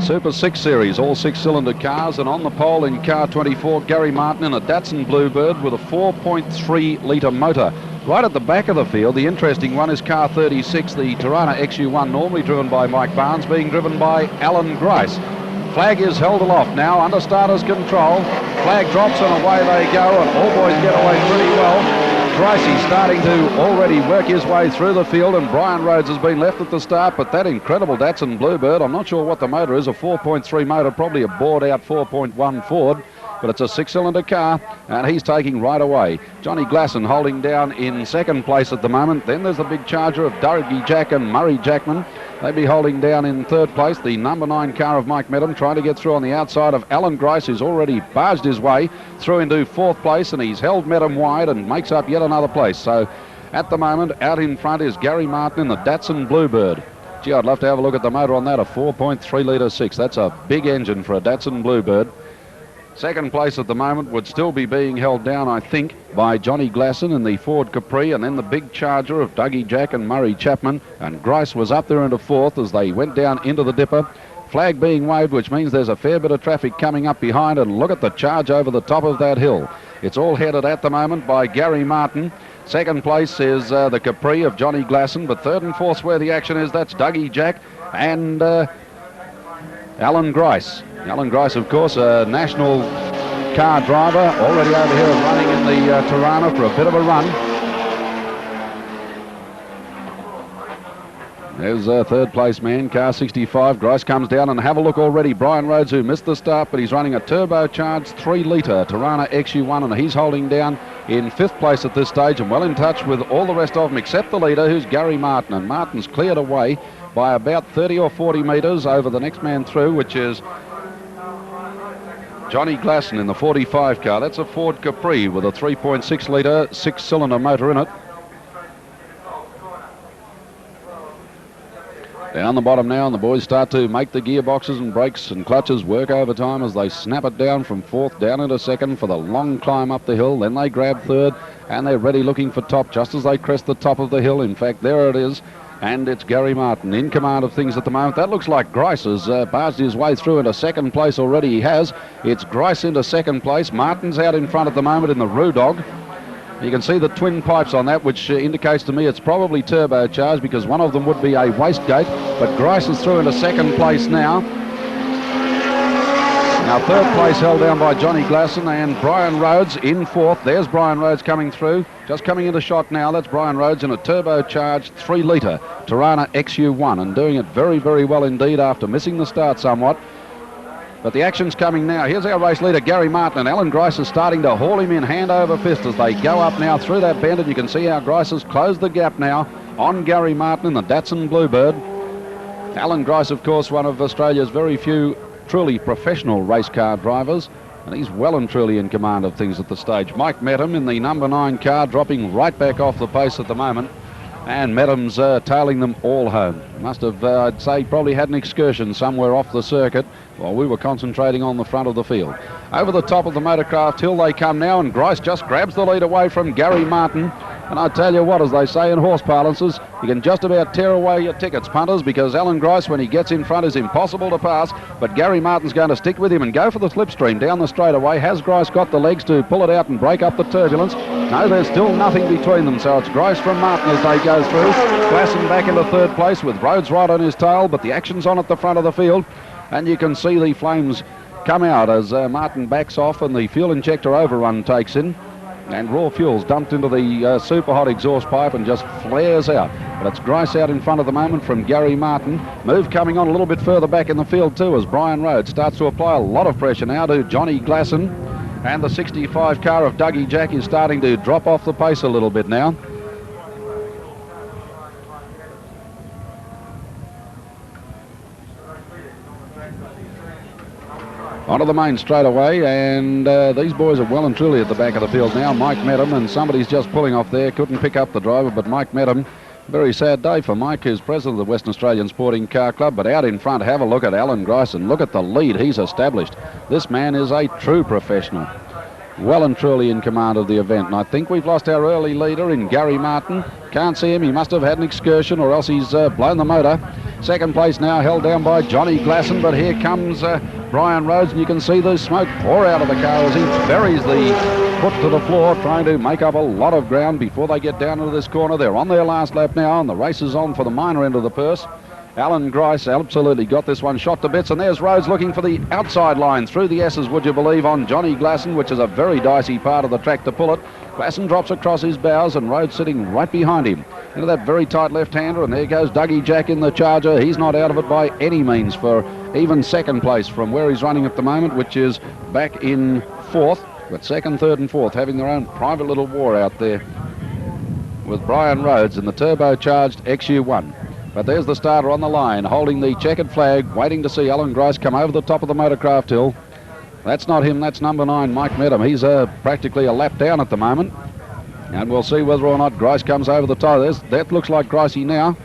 Super 6 Series, all 6-cylinder cars, and on the pole in car 24, Gary Martin in a Datsun Bluebird with a 4.3 litre motor. Right at the back of the field, the interesting one is car 36, the Tirana XU1, normally driven by Mike Barnes, being driven by Allan Grice. Flag is held aloft now, under starter's control. Flag drops and away they go, and all boys get away pretty well. Grice starting to already work his way through the field, and Brian Rhodes has been left at the start, but that incredible Datsun Bluebird, I'm not sure what the motor is, a 4.3 motor, probably a bored out 4.1 Ford, but it's a 6-cylinder car, and he's taking right away. Johnny Glasson holding down in second place at the moment. Then there's the big charger of Dougie Jack and Murray Jackman. They'd be holding down in third place. The number 9 car of Mike Medham trying to get through on the outside of Allan Grice, who's already barged his way through into fourth place, and he's held Medham wide and makes up yet another place. So at the moment, out in front is Gary Martin in the Datsun Bluebird. Gee, I'd love to have a look at the motor on that, a 4.3 litre 6. That's a big engine for a Datsun Bluebird. Second place at the moment would still be being held down, I think, by Johnny Glasson in the Ford Capri, and then the big charger of Dougie Jack and Murray Chapman. And Grice was up there into fourth as they went down into the dipper. Flag being waved, which means there's a fair bit of traffic coming up behind, and look at the charge over the top of that hill. It's all headed at the moment by Gary Martin. Second place is the Capri of Johnny Glasson, but third and fourth where the action is, that's Dougie Jack and Allan Grice. Allan Grice, of course, a national car driver, already over here and running in the Tirana for a bit of a run. There's a third place man, car 65. Grice comes down, and have a look already. Brian Rhodes, who missed the start, but he's running a turbocharged 3-litre Tirana XU1, and he's holding down in fifth place at this stage and well in touch with all the rest of them except the leader, who's Gary Martin. And Martin's cleared away by about 30 or 40 metres over the next man through, which is Johnny Glasson in the 45 car. That's a Ford Capri with a 3.6 litre 6-cylinder motor in it. Down the bottom now, and the boys start to make the gearboxes and brakes and clutches work overtime as they snap it down from fourth down into second for the long climb up the hill. Then they grab third, and they're ready looking for top just as they crest the top of the hill. In fact, there it is. And it's Gary Martin in command of things at the moment. That looks like Grice has barged his way through into second place already. He has. It's Grice into second place. Martin's out in front at the moment in the Roo Dog. You can see the twin pipes on that, which indicates to me it's probably turbocharged, because one of them would be a wastegate. But Grice is through into second place now. Now third place held down by Johnny Glasson and Brian Rhodes in fourth. There's Brian Rhodes coming through. Just coming into shot now, that's Brian Rhodes in a turbocharged 3-litre Tirana XU1, and doing it very, very well indeed after missing the start somewhat. But the action's coming now. Here's our race leader, Gary Martin, and Allan Grice is starting to haul him in hand over fist as they go up now through that bend, and you can see how Grice has closed the gap now on Gary Martin in the Datsun Bluebird. Allan Grice, of course, one of Australia's very few truly professional race car drivers, and he's well and truly in command of things at the stage. Mike Medham in the number 9 car, dropping right back off the pace at the moment, and Medham's tailing them all home. Must have, I'd say, probably had an excursion somewhere off the circuit while we were concentrating on the front of the field. Over the top of the motorcraft hill they come now, and Grice just grabs the lead away from Gary Martin. And I tell you what, as they say in horse parlances, you can just about tear away your tickets, punters, because Allan Grice, when he gets in front, is impossible to pass. But Gary Martin's going to stick with him and go for the slipstream down the straightaway. Has Grice got the legs to pull it out and break up the turbulence? No, there's still nothing between them, so it's Grice from Martin as they go through. Glasson back into third place with Rhodes right on his tail, but the action's on at the front of the field, and you can see the flames come out as Martin backs off and the fuel injector overrun takes in. And raw fuel's dumped into the super hot exhaust pipe and just flares out. But it's Grice out in front at the moment from Gary Martin. Move coming on a little bit further back in the field too as Brian Rhodes starts to apply a lot of pressure now to Johnny Glasson. And the 65 car of Dougie Jack is starting to drop off the pace a little bit now. Onto the main straight away, and these boys are well and truly at the back of the field now. Mike Medham, and somebody's just pulling off there. Couldn't pick up the driver, but Mike Medham. Very sad day for Mike, who's president of the Western Australian Sporting Car Club. But out in front, have a look at Allan Grice and look at the lead he's established. This man is a true professional. well and truly in command of the event. And I think we've lost our early leader in Gary Martin. Can't see him. He must have had an excursion or else he's blown the motor. Second place now held down by Johnny Glasson, but here comes Brian Rhodes, and you can see the smoke pour out of the car as he buries the foot to the floor, trying to make up a lot of ground before they get down into this corner. They're on their last lap now, and the race is on for the minor end of the purse. Allan Grice absolutely got this one shot to bits, and there's Rhodes looking for the outside line through the S's, would you believe, on Johnny Glasson, which is a very dicey part of the track to pull it. Glasson drops across his bows, and Rhodes sitting right behind him into that very tight left-hander, and there goes Dougie Jack in the Charger. He's not out of it by any means for even second place from where he's running at the moment, which is back in fourth, but second, third and fourth having their own private little war out there with Brian Rhodes in the turbocharged XU1. But there's the starter on the line, holding the checkered flag, waiting to see Allan Grice come over the top of the motorcraft hill. That's not him, that's number 9, Mike Medham. He's practically a lap down at the moment. And we'll see whether or not Grice comes over the top. That looks like Gricey now.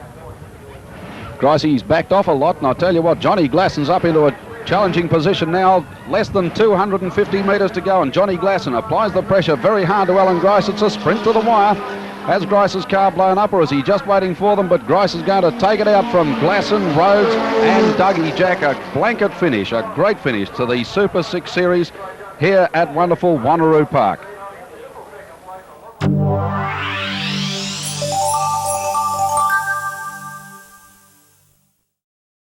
Gricey's backed off a lot, and I'll tell you what, Johnny Glasson's up into a challenging position now. Less than 250 metres to go, and Johnny Glasson applies the pressure very hard to Allan Grice. It's a sprint to the wire. Has Grice's car blown up, or is he just waiting for them? But Grice is going to take it out from Glasson, Rhodes and Dougie Jack. A blanket finish, a great finish to the Super 6 Series here at wonderful Wanneroo Park.